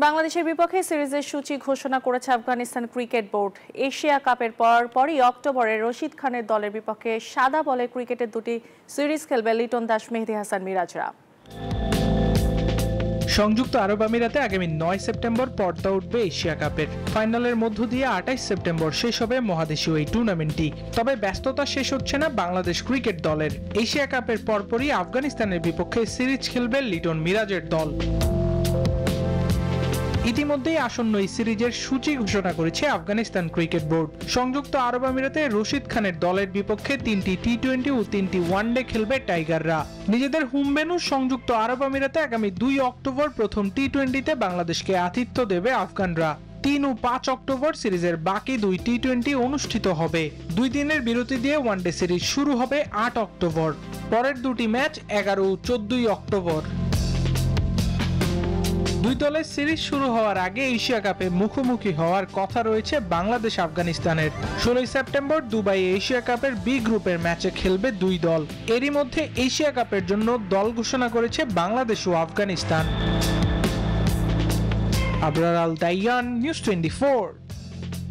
বাংলাদেশের বিপক্ষে সিরিজের সূচি ঘোষণা করেছে আফগানিস্তান ক্রিকেট বোর্ড। এশিয়া কাপের পরই অক্টোবরে রশিদ খানের দলের বিপক্ষে সাদা বলে ক্রিকেটের দুটি সিরিজ খেলবে লিটন দাস, মেহেদী হাসান মিরাজরা। সংযুক্ত আরব আমিরাতে আগামী 9 সেপ্টেম্বর পর্দা উঠবে এশিয়া কাপের। ফাইনালের মধ্য দিয়ে 28 সেপ্টেম্বর শেষ হবে মহাদেশীয় এই টুর্নামেন্টটি। তবে ব্যস্ততা শেষ হচ্ছে না বাংলাদেশ ক্রিকেট দলের। এশিয়া কাপের পরপরই আফগানিস্তানের বিপক্ষে সিরিজ খেলবে লিটন মিরাজের দল। ইতিমধ্যেই আসন্ন এই সিরিজের সূচি ঘোষণা করেছে আফগানিস্তান ক্রিকেট বোর্ড। সংযুক্ত আরব আমিরাতে রশিদ খানের দলের বিপক্ষে 3টি টি-20 ও 3টি ওয়ানডে খেলবে টাইগাররা। নিজেদের হোম ভেন্যু সংযুক্ত আরব আমিরাতে আগামী 2 অক্টোবর প্রথম টি-20তে বাংলাদেশকে আতিথ্য দেবে আফগানরা। 3 ও 5 অক্টোবর সিরিজের বাকি 2 টি-20 অনুষ্ঠিত হবে। 2 দিনের বিরতি দিয়ে ওয়ানডে সিরিজ শুরু হবে 8 অক্টোবর। পরের দুটি ম্যাচ 11 ও 14 অক্টোবর। দুই দলের সিরিজ শুরু হওয়ার আগে এশিয়া কাপে মুখোমুখি হওয়ার কথা রয়েছে বাংলাদেশ আফগানিস্তানের। 16 সেপ্টেম্বর দুবাই এশিয়া কাপের বি গ্রুপের ম্যাচে খেলবে দুই দল। এরই মধ্যে এশিয়া কাপের জন্য দল ঘোষণা করেছে বাংলাদেশ ও আফগানিস্তান। আবরার আল দাইয়ান, নিউজ 24।